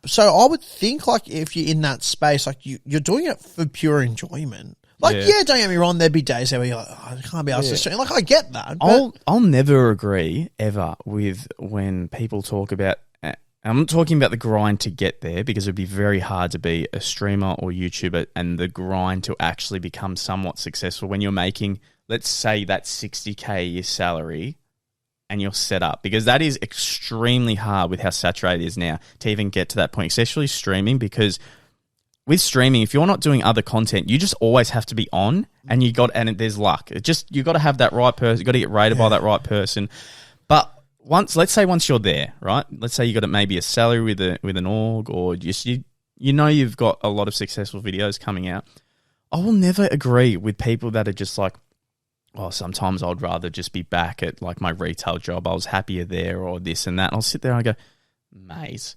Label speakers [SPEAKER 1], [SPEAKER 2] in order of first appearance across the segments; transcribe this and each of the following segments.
[SPEAKER 1] So I would think, like, if you're in that space, like, you're doing it for pure enjoyment. Like, yeah, don't get me wrong, there'd be days where you're like, oh, I can't be asked to stream. Like, I get that.
[SPEAKER 2] I'll never agree, ever, with when people talk about... I'm not talking about the grind to get there, because it'd be very hard to be a streamer or YouTuber and the grind to actually become somewhat successful when you're making, let's say, that 60K a year salary and you're set up. Because that is extremely hard with how saturated it is now to even get to that point, especially streaming, because... with streaming, if you're not doing other content, you just always have to be on, and there's luck. You got to have that right person. You got to get rated by that right person. But let's say once you're there, right? Let's say you got maybe a salary with an org, or just you've got a lot of successful videos coming out. I will never agree with people that are just like, oh, sometimes I'd rather just be back at like my retail job. I was happier there, or this and that. And I'll sit there and I go, mate,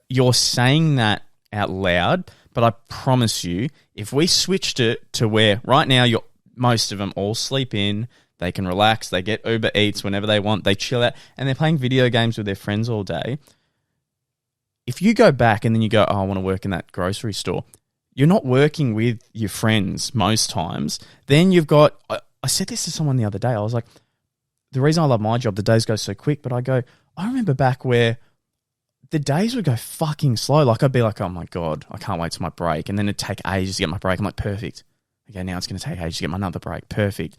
[SPEAKER 2] you're saying that out loud, but I promise you, if we switched it to where right now most of them all sleep in, they can relax, they get Uber Eats whenever they want, they chill out, and they're playing video games with their friends all day. If you go back and then you go, oh, I want to work in that grocery store, you're not working with your friends most times. Then you've got, I said this to someone the other day, I was like, the reason I love my job, the days go so quick, but I remember back where the days would go fucking slow. Like, I'd be like, oh my God, I can't wait till my break. And then it'd take ages to get my break. I'm like, perfect. Okay, now it's going to take ages to get my another break. Perfect.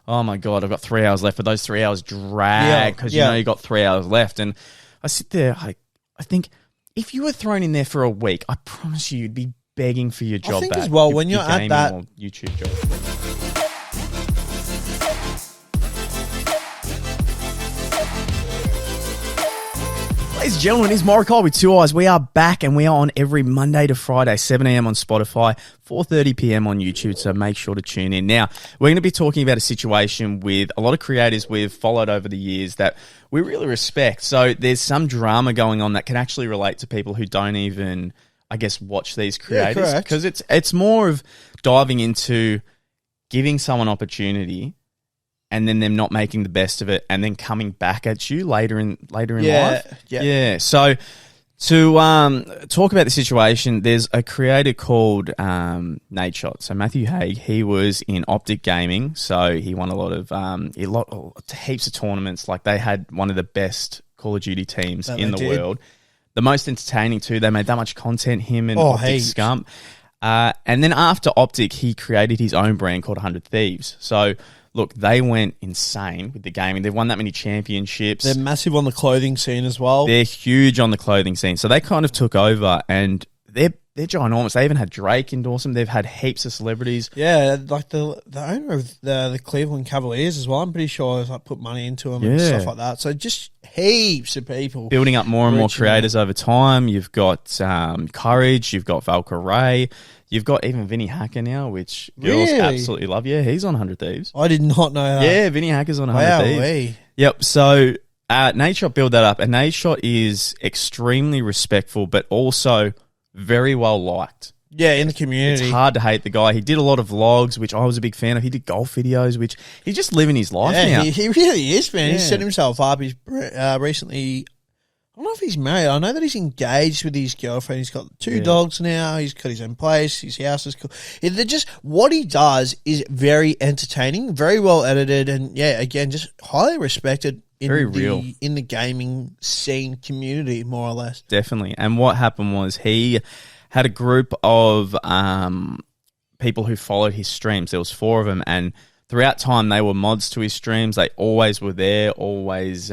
[SPEAKER 2] Oh my God, I've got 3 hours left. But those 3 hours drag because you know you got 3 hours left. And I sit there, I think if you were thrown in there for a week, I promise you'd be begging for your job back.
[SPEAKER 1] I think as well, when you're at that
[SPEAKER 2] YouTube job. Ladies and gentlemen, it's Morokaii with two eyes. We are back, and we are on every Monday to Friday, 7 a.m. on Spotify, 4:30 p.m. on YouTube, so make sure to tune in. Now, we're going to be talking about a situation with a lot of creators we've followed over the years that we really respect. So there's some drama going on that can actually relate to people who don't even, I guess, watch these creators. Because it's more of diving into giving someone opportunity and then them not making the best of it, and then coming back at you later in life. Yeah. So to talk about the situation, there's a creator called NADESHOT. So Matthew Haig, he was in OPTIC Gaming, so he won a lot of heaps of tournaments. Like, they had one of the best Call of Duty teams in the world. The most entertaining too. They made that much content, him and OPTIC Scump. And then after OPTIC, he created his own brand called 100 Thieves. So look, they went insane with the gaming. They've won that many championships.
[SPEAKER 1] They're massive on the clothing scene as well.
[SPEAKER 2] They're huge on the clothing scene. So they kind of took over, and they're ginormous. They even had Drake endorse them. They've had heaps of celebrities.
[SPEAKER 1] Yeah, like the owner of the Cleveland Cavaliers as well. I'm pretty sure has put money into them and stuff like that. So just heaps of people.
[SPEAKER 2] Building up more and more creators over time. You've got Courage. You've got VALKYRAE. You've got even Vinnie Hacker now, which girls absolutely love. Yeah, he's on 100 Thieves.
[SPEAKER 1] I did not know that.
[SPEAKER 2] Yeah, Vinnie Hacker's on 100 Thieves. Yep, so NADESHOT built that up, and NADESHOT is extremely respectful, but also very well liked.
[SPEAKER 1] Yeah, in the community.
[SPEAKER 2] It's hard to hate the guy. He did a lot of vlogs, which I was a big fan of. He did golf videos, which he's just living his life now.
[SPEAKER 1] He really is, man. He's set himself up. He's recently... I don't know if he's married. I know that he's engaged with his girlfriend. He's got two dogs now. He's got his own place. His house is cool. What he does is very entertaining, very well edited, and again, just highly respected in the gaming scene community, more or less.
[SPEAKER 2] Definitely. And what happened was he had a group of people who followed his streams. There was 4 of them, and throughout time, they were mods to his streams. They always were there, always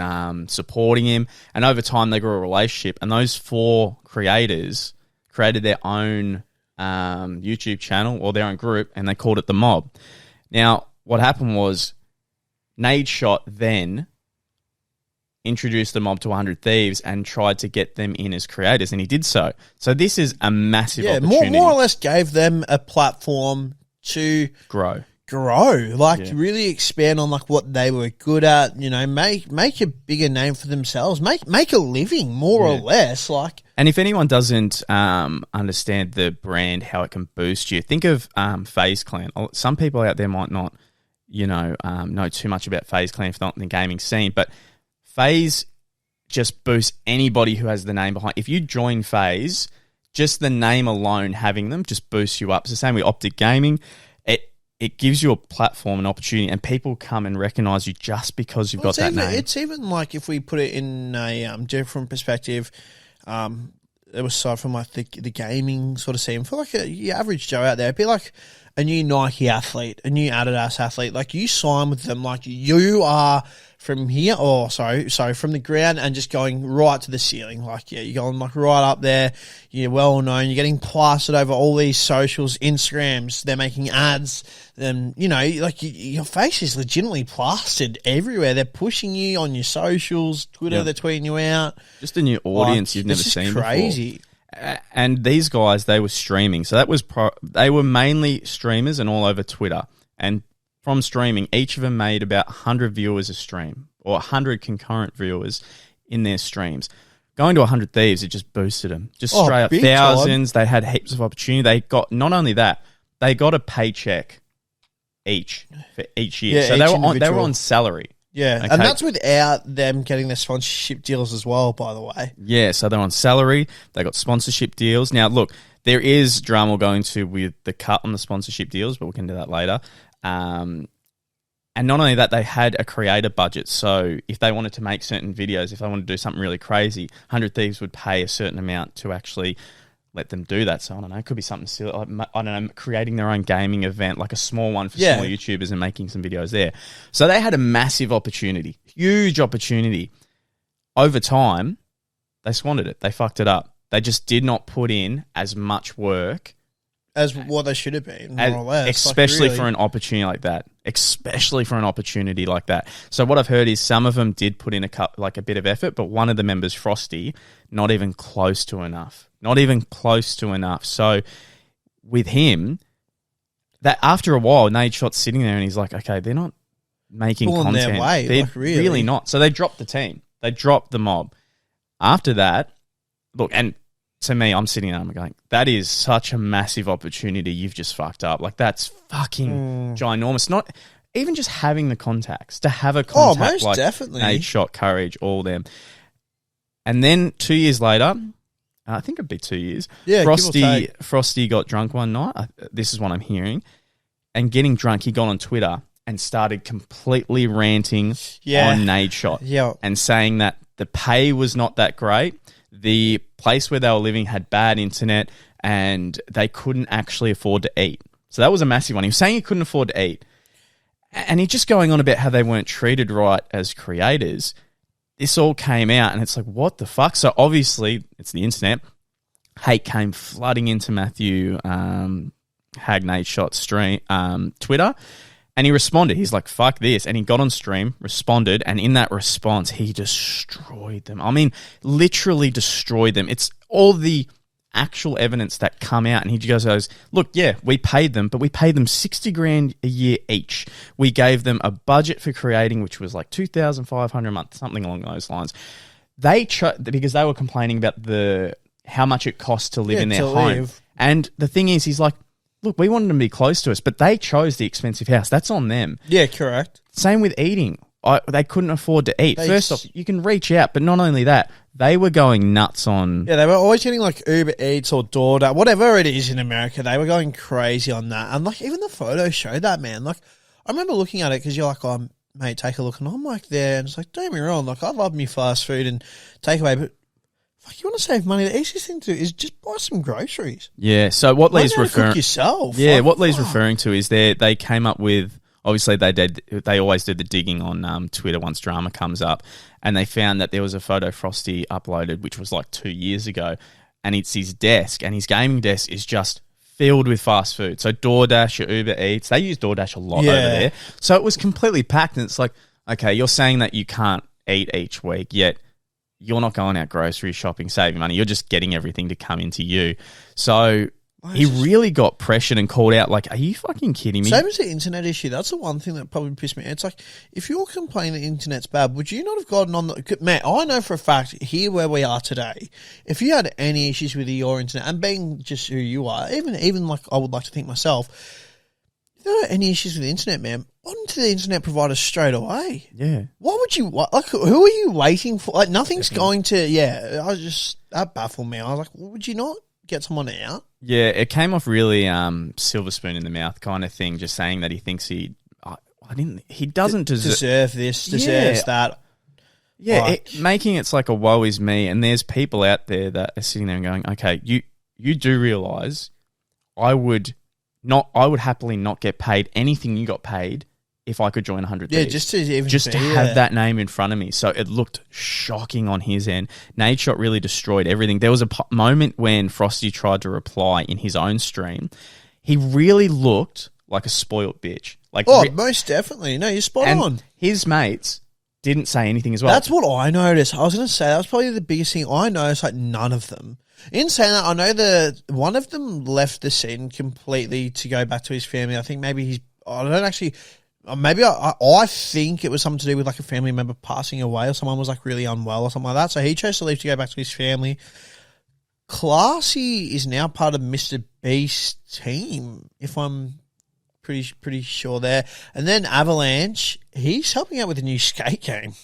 [SPEAKER 2] supporting him. And over time, they grew a relationship. And those 4 creators created their own YouTube channel or their own group, and they called it The Mob. Now, what happened was NADESHOT then introduced The Mob to 100 Thieves and tried to get them in as creators, and he did so. So this is a massive opportunity.
[SPEAKER 1] More or less gave them a platform to
[SPEAKER 2] grow,
[SPEAKER 1] really expand on like what they were good at, make a bigger name for themselves, make a living more or less. Like,
[SPEAKER 2] and if anyone doesn't understand the brand, how it can boost you, think of FaZe Clan. Some people out there might not, know too much about FaZe Clan if not in the gaming scene, but FaZe just boosts anybody who has the name behind. If you join FAZE, just the name alone, having them just boosts you up. It's the same with OPTIC Gaming. It gives you a platform, an opportunity, and people come and recognize you just because you've got that name.
[SPEAKER 1] It's even like if we put it in a different perspective, it was aside from like the gaming sort of scene, for like your average Joe out there, it'd be like a new Nike athlete, a new Adidas athlete. Like you sign with them, like you are from here, from the ground and just going right to the ceiling. Like, yeah, you're going like right up there. You're well known. You're getting plastered over all these socials, Instagrams. They're making ads. Then, you know, like your face is legitimately plastered everywhere. They're pushing you on your socials, Twitter. They're tweeting you out.
[SPEAKER 2] Just a new audience you've never seen
[SPEAKER 1] crazy.
[SPEAKER 2] Before. And these guys, they were streaming. So that was they were mainly streamers and all over Twitter. And from streaming, each of them made about 100 viewers a stream, or 100 concurrent viewers in their streams. Going to 100 Thieves, it just boosted them. Just straight up thousands. They had heaps of opportunity. They got, not only that, they got a paycheck each for each year.
[SPEAKER 1] Yeah,
[SPEAKER 2] so they were on salary.
[SPEAKER 1] Yeah,
[SPEAKER 2] okay?
[SPEAKER 1] And that's without them getting their sponsorship deals as well, by the way.
[SPEAKER 2] Yeah, so they're on salary. They got sponsorship deals. Now, look, there is drama we'll go into with the cut on the sponsorship deals, but we can do that later. And not only that, they had a creator budget. So if they wanted to make certain videos, if they wanted to do something really crazy, 100 Thieves would pay a certain amount to actually let them do that. So I don't know, it could be something silly, like, I don't know, creating their own gaming event, like a small one for small YouTubers and making some videos there. So they had a massive opportunity, huge opportunity. Over time, they squandered it. They fucked it up. They just did not put in as much work
[SPEAKER 1] as what they should have been, more or less.
[SPEAKER 2] Especially for an opportunity like that. So what I've heard is some of them did put in a bit of effort, but one of the members, Frosty, not even close to enough. So with him, that after a while, NADESHOT's sitting there and he's like, okay, they're not making
[SPEAKER 1] pulling
[SPEAKER 2] content.
[SPEAKER 1] Their way,
[SPEAKER 2] they're really not. So they dropped the team. They dropped the mob. After that, look, and to me, I'm sitting there, I'm going, that is such a massive opportunity you've just fucked up. Like, that's fucking ginormous. Not even just having the contacts, to have a contact
[SPEAKER 1] most
[SPEAKER 2] like
[SPEAKER 1] definitely.
[SPEAKER 2] NADESHOT, Courage, all them. And then 2 years later, I think it'd be 2 years, Frosty got drunk one night. This is what I'm hearing. And getting drunk, he got on Twitter and started completely ranting on NADESHOT and saying that the pay was not that great. The place where they were living had bad internet and they couldn't actually afford to eat. So that was a massive one. He was saying he couldn't afford to eat. And he's just going on about how they weren't treated right as creators. This all came out and it's like, what the fuck? So obviously, it's the internet. Hate came flooding into Matthew HAGG NADESHOT stream, Twitter. And he responded. He's like, fuck this. And he got on stream, responded, and in that response, he destroyed them. I mean, literally destroyed them. It's all the actual evidence that come out. And he goes, look, yeah, we paid them, but we paid them 60 grand a year each. We gave them a budget for creating, which was like 2,500 a month, something along those lines. Because they were complaining about how much it costs to live in their home. And the thing is, he's like, look, we wanted them to be close to us, but they chose the expensive house. That's on them.
[SPEAKER 1] Yeah, correct.
[SPEAKER 2] Same with eating. They couldn't afford to eat. First off, you can reach out, but not only that, they were going nuts on...
[SPEAKER 1] Yeah, they were always getting like Uber Eats or DoorDash, whatever it is in America. They were going crazy on that. And like even the photos showed that, man. Like I remember looking at it because you're like, oh, mate, take a look. And I'm like there and it's like, don't get me wrong. Like I love me fast food and takeaway, but fuck, you want to save money? The easiest thing to do is just buy some groceries.
[SPEAKER 2] Yeah. So what Lee's referring
[SPEAKER 1] cook yourself.
[SPEAKER 2] Yeah. Like, what Lee's referring to is they came up with, obviously they always do the digging on Twitter once drama comes up, and they found that there was a photo Frosty uploaded, which was like 2 years ago, and it's his desk, and his gaming desk is just filled with fast food. So DoorDash or Uber Eats, they use DoorDash a lot over there. So it was completely packed, and it's like, okay, you're saying that you can't eat each week, yet you're not going out grocery shopping, saving money. You're just getting everything to come into you. So he really got pressured and called out like, are you fucking kidding me?
[SPEAKER 1] Same as the internet issue. That's the one thing that probably pissed me. It's like, if you're complaining the internet's bad, would you not have gotten on the... Man, I know for a fact, here where we are today, if you had any issues with your internet, and being just who you are, even like I would like to think myself, if there are any issues with the internet, man, onto the internet provider straight away.
[SPEAKER 2] Yeah.
[SPEAKER 1] Why would you, like, who are you waiting for? Like, nothing's going to, that baffled me. I was like, well, would you not get someone out?
[SPEAKER 2] Yeah, it came off really silver spoon in the mouth kind of thing, just saying that he thinks he doesn't
[SPEAKER 1] deserve this, deserves that.
[SPEAKER 2] Yeah,
[SPEAKER 1] like,
[SPEAKER 2] making it's like a woe is me, and there's people out there that are sitting there and going, okay, you do realise I would happily not get paid anything you got paid if I could join 100 Thieves.
[SPEAKER 1] Yeah, just to even
[SPEAKER 2] just to have that name in front of me. So it looked shocking on his end. NADESHOT really destroyed everything. There was a moment when Frosty tried to reply in his own stream. He really looked like a spoilt bitch. Like,
[SPEAKER 1] most definitely. No, you're spot on.
[SPEAKER 2] His mates didn't say anything as well.
[SPEAKER 1] That's what I noticed. I was going to say that was probably the biggest thing I noticed. Like, none of them. In saying that, I know one of them left the scene completely to go back to his family. I think maybe I think it was something to do with like a family member passing away, or someone was like really unwell or something like that. So he chose to leave to go back to his family. Classy is now part of Mr. Beast's team, if I'm pretty sure there. And then Avalanche, he's helping out with a new skate game.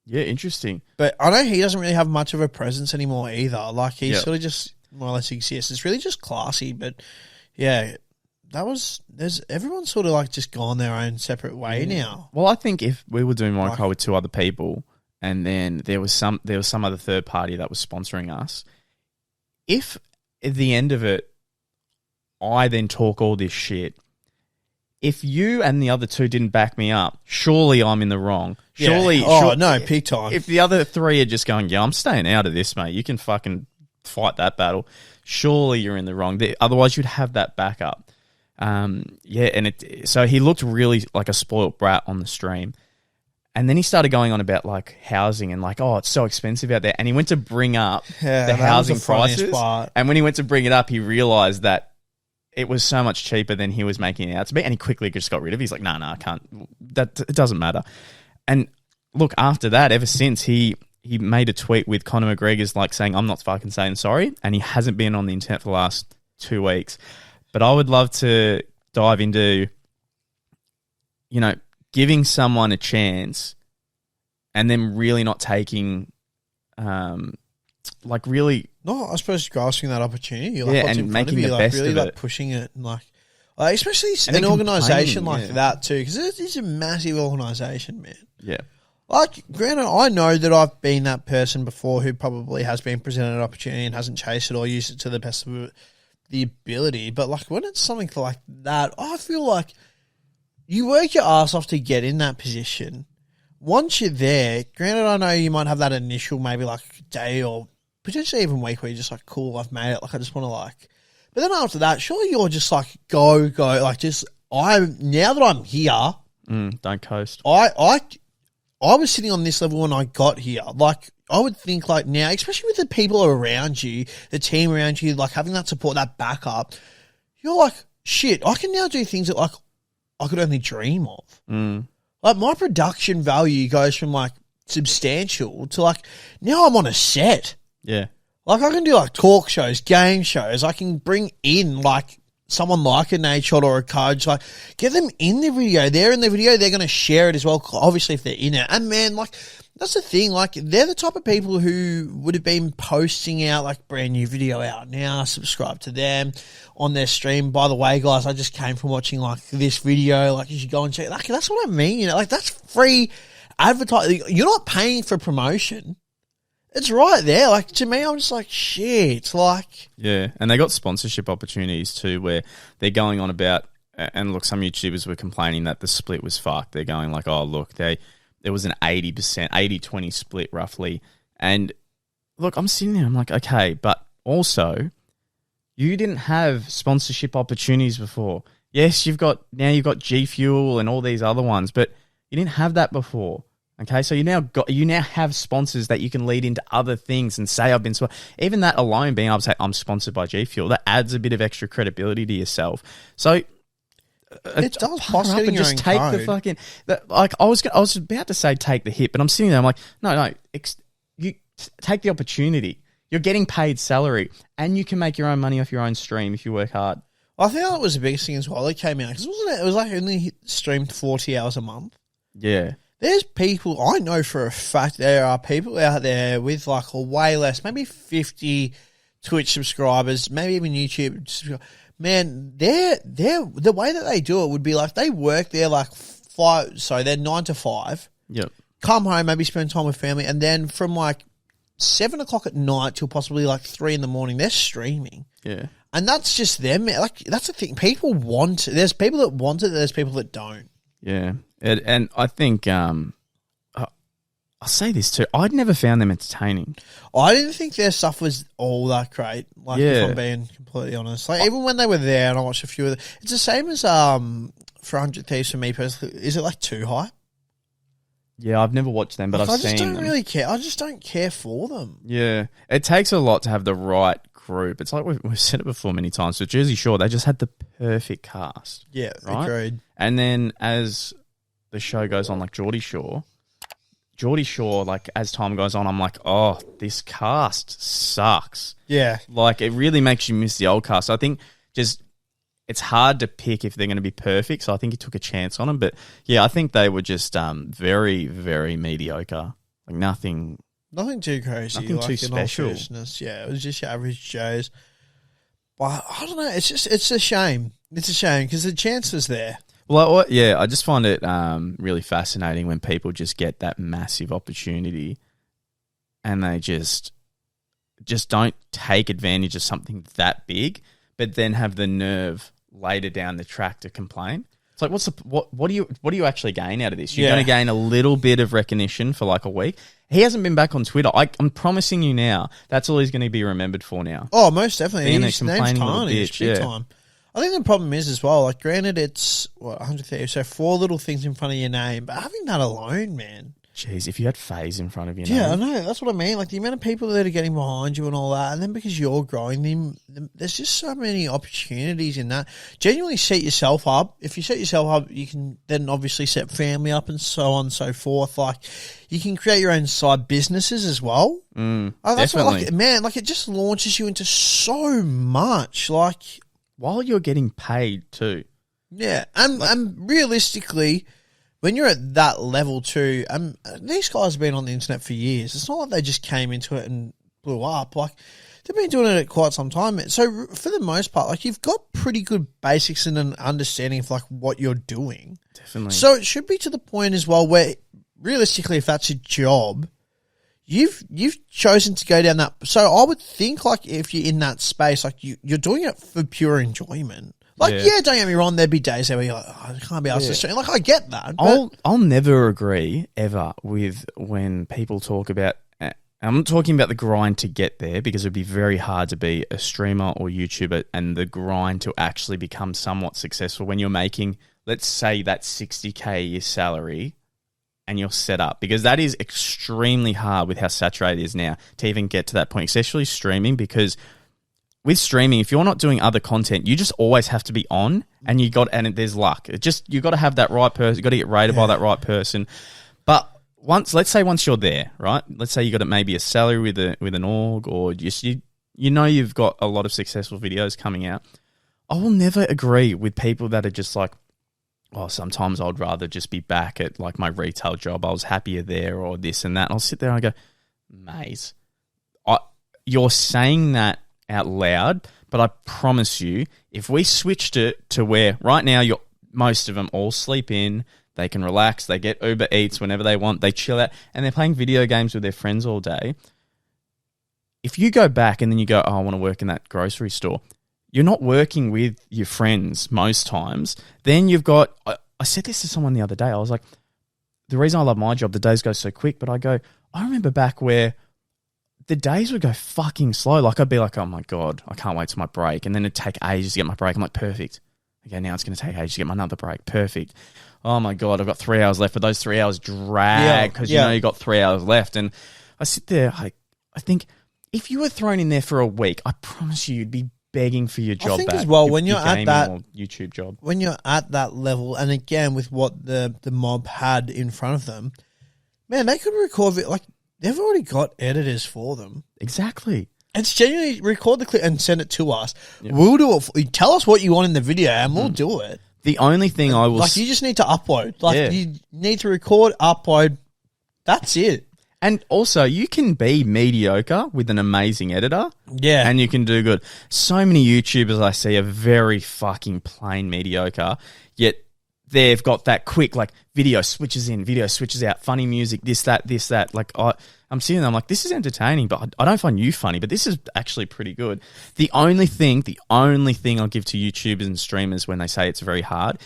[SPEAKER 2] Yeah, interesting.
[SPEAKER 1] But I know he doesn't really have much of a presence anymore either. Like, he sort of just more or less exists. It's really just Classy, but yeah, everyone's sort of like just gone their own separate way now.
[SPEAKER 2] Well, I think if we were doing Morokaii with two other people, and then there was some other third party that was sponsoring us, if at the end of it, I then talk all this shit, if you and the other two didn't back me up, surely I'm in the wrong. Surely,
[SPEAKER 1] no, peak time.
[SPEAKER 2] If the other three are just going, yeah, I'm staying out of this, mate. You can fucking fight that battle. Surely you're in the wrong. Otherwise, you'd have that backup. So he looked really like a spoilt brat on the stream. And then he started going on about like housing and like, oh, it's so expensive out there. And he went to bring up the housing prices. And when he went to bring it up, he realized that it was so much cheaper than he was making it out to be. And he quickly just got rid of it. He's like, no, I can't. It doesn't matter. And look, after that, ever since he made a tweet with Conor McGregor's like saying, I'm not fucking saying sorry. And he hasn't been on the internet for the last 2 weeks. But I would love to dive into, giving someone a chance and then really not taking, really...
[SPEAKER 1] No, I suppose grasping that opportunity. Like,
[SPEAKER 2] and making the best
[SPEAKER 1] really
[SPEAKER 2] of
[SPEAKER 1] like
[SPEAKER 2] it.
[SPEAKER 1] pushing it. Like especially an organisation like that too, because it's a massive organisation, man.
[SPEAKER 2] Yeah.
[SPEAKER 1] Like, granted, I know that I've been that person before who probably has been presented an opportunity and hasn't chased it or used it to the best of the ability. But, like, when it's something like that, I feel like you work your ass off to get in that position. Once you're there, granted, I know you might have that initial maybe, like, day or potentially even week where you're just like, cool, I've made it. Like, I just want to, like... But then after that, surely you're just like, go. Like, now that I'm here...
[SPEAKER 2] don't coast.
[SPEAKER 1] I was sitting on this level when I got here. Like, I would think like now, especially with the people around you, the team around you, like having that support, that backup, you're like, shit, I can now do things that like I could only dream of. Like, my production value goes from like substantial to like, now I'm on a set.
[SPEAKER 2] Yeah.
[SPEAKER 1] Like, I can do like talk shows, game shows. I can bring in like someone like a NADESHOT or a coach, like get them in the video. They're in the video. They're going to share it as well, obviously, if they're in it. And man, like, that's the thing. Like, they're the type of people who would have been posting out like brand new video out now. Subscribe to them on their stream. By the way, guys, I just came from watching like this video. Like, you should go and check. Like, that's what I mean. Like, that's free advertising. You're not paying for promotion. It's right there. Like, to me, I'm just like, shit. Like,
[SPEAKER 2] yeah, and they got sponsorship opportunities too, where they're going on about. And look, some YouTubers were complaining that the split was fucked. They're going like, oh, look, there was an 80%, 80-20 split roughly. And look, I'm sitting there, I'm like, okay, but also, you didn't have sponsorship opportunities before. Yes, you've got G Fuel and all these other ones, but you didn't have that before. Okay, so you now have sponsors that you can lead into other things and say I've been even that alone, being able to say I'm sponsored by G Fuel, that adds a bit of extra credibility to yourself. So
[SPEAKER 1] it does. Plus, getting your
[SPEAKER 2] just
[SPEAKER 1] own
[SPEAKER 2] take
[SPEAKER 1] code.
[SPEAKER 2] the fucking like I was about to say take the hit, but I'm sitting there. I'm like, no, you take the opportunity. You're getting paid salary, and you can make your own money off your own stream if you work hard.
[SPEAKER 1] I think that was the biggest thing as well that came out. Because it was like only streamed 40 hours a month.
[SPEAKER 2] Yeah.
[SPEAKER 1] There's people, I know for a fact there are people out there with like a way less, maybe 50 Twitch subscribers, maybe even YouTube subscribers. Man, the way that they do it would be like they work there like they're 9 to 5.
[SPEAKER 2] Yep.
[SPEAKER 1] Come home, maybe spend time with family, and then from like 7 o'clock at night till possibly like 3 in the morning, they're streaming.
[SPEAKER 2] Yeah.
[SPEAKER 1] And that's just them. Like, that's the thing. People want it. There's people that want it, there's people that don't.
[SPEAKER 2] Yeah. And I think, I'll say this too, I'd never found them entertaining.
[SPEAKER 1] I didn't think their stuff was all that great, like, if I'm being completely honest. Like, even when they were there and I watched a few of them, it's the same as for 100 Thieves for me personally. Is it like too high?
[SPEAKER 2] Yeah, I've never watched them, but I've seen them. I just
[SPEAKER 1] don't really care. I just don't care for them.
[SPEAKER 2] Yeah. It takes a lot to have the right group. It's like we've said it before many times. With Jersey Shore, they just had the perfect cast.
[SPEAKER 1] Yeah,
[SPEAKER 2] right?
[SPEAKER 1] Agreed.
[SPEAKER 2] And then as the show goes on, like Geordie Shore, like as time goes on, I'm like, oh, this cast sucks.
[SPEAKER 1] Yeah.
[SPEAKER 2] Like it really makes you miss the old cast. So I think just it's hard to pick if they're going to be perfect. So I think he took a chance on them. But yeah, I think they were just very, very mediocre. Like nothing
[SPEAKER 1] too crazy.
[SPEAKER 2] Nothing too special.
[SPEAKER 1] Yeah, it was just your average Joes. But I don't know. It's a shame. It's a shame because the chance was there.
[SPEAKER 2] Well, yeah, I just find it really fascinating when people just get that massive opportunity and they just don't take advantage of something that big, but then have the nerve later down the track to complain. It's like, what do you actually gain out of this? You're going to gain a little bit of recognition for like a week. He hasn't been back on Twitter. I'm promising you now, that's all he's going to be remembered for now.
[SPEAKER 1] Oh, most definitely.
[SPEAKER 2] Being
[SPEAKER 1] His name's tarnished big time. I think the problem is as well, like granted it's 100 Thieves, so 4 little things in front of your name, but having that alone, man.
[SPEAKER 2] Jeez, if you had FAZE in front of your name.
[SPEAKER 1] Yeah, I know. That's what I mean. Like the amount of people that are getting behind you and all that, and then because you're growing, there's just so many opportunities in that. Genuinely set yourself up. If you set yourself up, you can then obviously set family up and so on and so forth. Like you can create your own side businesses as well. That's
[SPEAKER 2] definitely.
[SPEAKER 1] What, it just launches you into so much. Like
[SPEAKER 2] while you're getting paid too.
[SPEAKER 1] Yeah, and realistically, when you're at that level too, these guys have been on the internet for years. It's not like they just came into it and blew up. Like they've been doing it quite some time. So for the most part, like you've got pretty good basics and an understanding of like what you're doing.
[SPEAKER 2] Definitely.
[SPEAKER 1] So it should be to the point as well where realistically, if that's your job, you've chosen to go down that. So I would think like if you're in that space, like you're doing it for pure enjoyment. Like, yeah, don't get me wrong, there'd be days where you're like, oh, I can't be asked to stream. Like, I get that.
[SPEAKER 2] I'll never agree, ever, with when people talk about... I'm not talking about the grind to get there because it'd be very hard to be a streamer or YouTuber and the grind to actually become somewhat successful when you're making, let's say, that 60K a year salary and you're set up. Because that is extremely hard with how saturated it is now to even get to that point, especially streaming because... With streaming, if you're not doing other content, you just always have to be on, and there's luck. You got to have that right person. You got to get rated by that right person. But let's say once you're there, right? Let's say you got maybe a salary with an org, or just you you've got a lot of successful videos coming out. I will never agree with people that are just like, oh, sometimes I'd rather just be back at like my retail job. I was happier there, or this and that. And I'll sit there and I go, mate, you're saying that out loud, but I promise you, if we switched it to where right now most of them all sleep in, they can relax, they get Uber Eats whenever they want, they chill out, and they're playing video games with their friends all day. If you go back and then you go, oh, I want to work in that grocery store, you're not working with your friends most times. Then you've got, I said this to someone the other day, I was like, the reason I love my job, the days go so quick, but I remember back where the days would go fucking slow. Like I'd be like, oh my God, I can't wait till my break. And then it'd take ages to get my break. I'm like, perfect. Okay, now it's going to take ages to get my another break. Perfect. Oh my God, I've got 3 hours left. But those 3 hours drag because you got 3 hours left. And I sit there, I think if you were thrown in there for a week, I promise you'd be begging for your job back.
[SPEAKER 1] I think as well, when you're at that
[SPEAKER 2] YouTube job.
[SPEAKER 1] When you're at that level, and again with what the mob had in front of them, man, they could record it like, they've already got editors for them.
[SPEAKER 2] Exactly.
[SPEAKER 1] It's genuinely record the clip and send it to us. Yep. We'll do it. Tell us what you want in the video and we'll do it.
[SPEAKER 2] The only thing I will...
[SPEAKER 1] Like, you just need to upload. Like, you need to record, upload. That's it.
[SPEAKER 2] And also, you can be mediocre with an amazing editor.
[SPEAKER 1] Yeah.
[SPEAKER 2] And you can do good. So many YouTubers I see are very fucking plain mediocre, yet they've got that quick, like, video switches in, video switches out, funny music, this, that. Like, I'm sitting there, I'm like, this is entertaining, but I don't find you funny, but this is actually pretty good. The only thing I'll give to YouTubers and streamers when they say it's very hard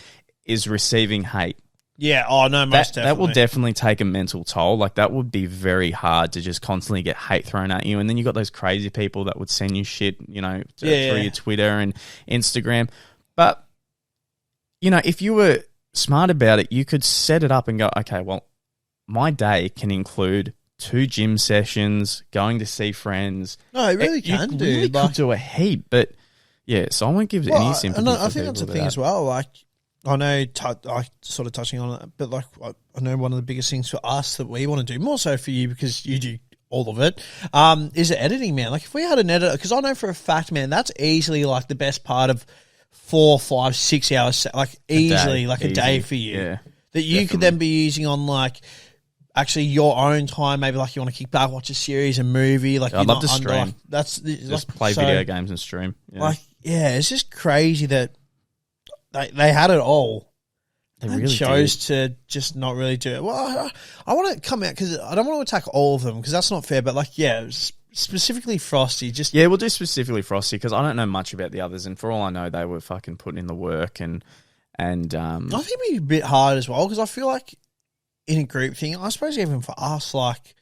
[SPEAKER 2] is receiving hate.
[SPEAKER 1] Yeah, oh no, most definitely.
[SPEAKER 2] That will definitely take a mental toll. Like, that would be very hard to just constantly get hate thrown at you. And then you got those crazy people that would send you shit, you know, through your Twitter and Instagram. But, you know, if you were smart about it, you could set it up and go, okay, well, my day can include 2 gym sessions, going to see friends.
[SPEAKER 1] No, it really can
[SPEAKER 2] you
[SPEAKER 1] do.
[SPEAKER 2] Really could do a heap, but yeah, so I won't give any sympathy.
[SPEAKER 1] I think that's the thing as well. Like, I know, I sort of touching on it, but like, I know one of the biggest things for us that we want to do, more so for you because you do all of it, is editing, man. Like, if we had an editor, because I know for a fact, man, that's easily like the best part of 4, 5, 6 hours, like easily, like a day for you.
[SPEAKER 2] Yeah,
[SPEAKER 1] that you could then be using on like, actually your own time, maybe like you want to kick back, watch a series, a movie. Like,
[SPEAKER 2] I'd love to stream.
[SPEAKER 1] Like, that's
[SPEAKER 2] just
[SPEAKER 1] like,
[SPEAKER 2] play video games and stream. Yeah.
[SPEAKER 1] Like, yeah, it's just crazy that they had it all.
[SPEAKER 2] They
[SPEAKER 1] and
[SPEAKER 2] really
[SPEAKER 1] chose to just not really do it. Well, I want to come out because I don't want to attack all of them because that's not fair. But like, yeah, specifically Frosty.
[SPEAKER 2] We'll do specifically Frosty because I don't know much about the others, and for all I know, they were fucking putting in the work and I think
[SPEAKER 1] it'd be a bit hard as well because I feel like, in a group thing, I suppose even for us, like,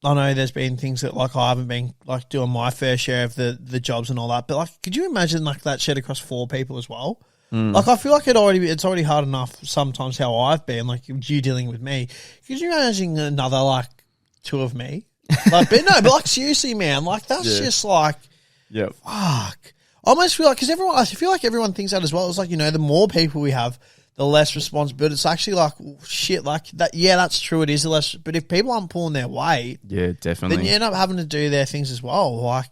[SPEAKER 1] I know there's been things that, like, I haven't been, like, doing my fair share of the jobs and all that, but, like, could you imagine, like, that shared across 4 people as well? Like, I feel like it's already hard enough sometimes how I've been, like, you dealing with me. Could you imagine another, like, 2 of me? Like, but no, but, like, seriously, man, like, that's just, like, fuck. I almost feel like, because I feel like everyone thinks that as well. It's like, you know, the more people we have, the less responsibility. It's actually like, shit, like that. Yeah, that's true. It is the less, but if people aren't pulling their weight,
[SPEAKER 2] definitely,
[SPEAKER 1] then you end up having to do their things as well. Like,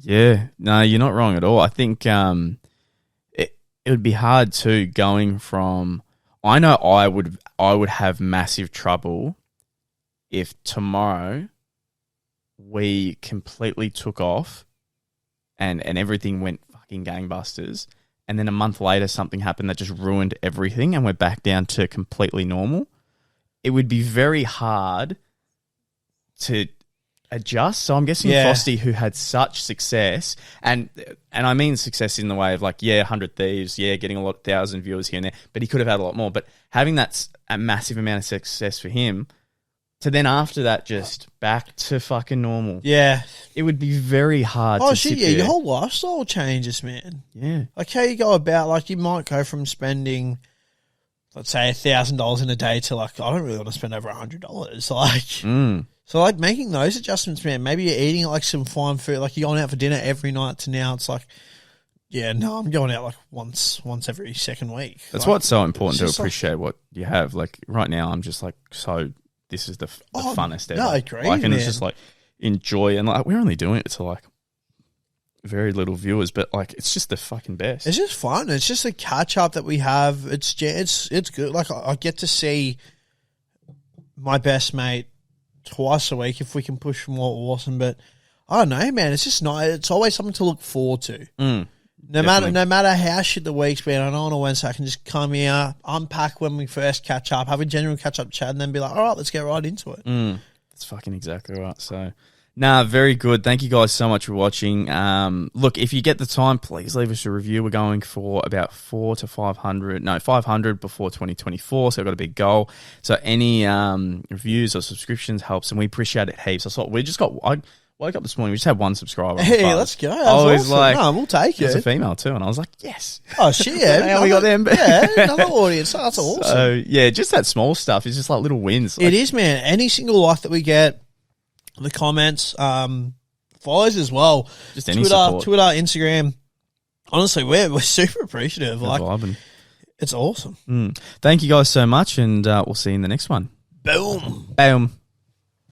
[SPEAKER 2] yeah, no, you're not wrong at all. I think it would be hard too going from. I know I would have massive trouble if tomorrow we completely took off and everything went fucking gangbusters. And then a month later, something happened that just ruined everything and we're back down to completely normal. It would be very hard to adjust. So I'm guessing Frosty, who had such success, and I mean success in the way of like, 100 Thieves, getting a 1,000 viewers here and there, but he could have had a lot more. But having that a massive amount of success for him, to then after that just back to fucking normal.
[SPEAKER 1] Yeah.
[SPEAKER 2] It would be very hard to sit there.
[SPEAKER 1] Your whole lifestyle changes, man.
[SPEAKER 2] Yeah.
[SPEAKER 1] Like how you go about, like you might go from spending, let's say, $1,000 in a day to like, I don't really want to spend over $100. Like, so like making those adjustments, man, maybe you're eating like some fine food, like you're going out for dinner every night to now it's like, I'm going out like once every second week.
[SPEAKER 2] That's
[SPEAKER 1] like,
[SPEAKER 2] what's so important to appreciate what you have. Like right now, I'm just like, this is the funnest ever.
[SPEAKER 1] No, I agree,
[SPEAKER 2] and
[SPEAKER 1] man.
[SPEAKER 2] it's just like enjoy, and like we're only doing it to like very little viewers, but like it's just the fucking best.
[SPEAKER 1] It's just fun. It's just a catch up that we have. It's good. Like I get to see my best mate twice a week if we can push more. Awesome, but I don't know, man. It's just nice. It's always something to look forward to. No matter how shit the week's been, I know on a Wednesday I can just come here, unpack when we first catch up, have a general catch up chat, and then be like, all right, let's get right into it.
[SPEAKER 2] That's fucking exactly right. So, very good. Thank you guys so much for watching. Look, if you get the time, please leave us a review. We're going for about 400 to 500. No, 500 before 2024. So we've got a big goal. So any reviews or subscriptions helps, and we appreciate it heaps. I woke up this morning, we just had 1 subscriber.
[SPEAKER 1] Hey, let's go.
[SPEAKER 2] I was
[SPEAKER 1] awesome.
[SPEAKER 2] like,
[SPEAKER 1] no, we'll take it.
[SPEAKER 2] It was a female too, and I was like, yes.
[SPEAKER 1] Oh, shit, yeah.
[SPEAKER 2] How we got them.
[SPEAKER 1] Yeah, another audience. That's awesome.
[SPEAKER 2] So, just that small stuff is just like little wins.
[SPEAKER 1] It is, man. Any single like that we get, the comments, follows as well.
[SPEAKER 2] Just any support.
[SPEAKER 1] Twitter, Instagram. Honestly, we're super appreciative.
[SPEAKER 2] Like, vibing.
[SPEAKER 1] It's awesome.
[SPEAKER 2] Thank you guys so much, and we'll see you in the next one.
[SPEAKER 1] Boom.
[SPEAKER 2] Boom.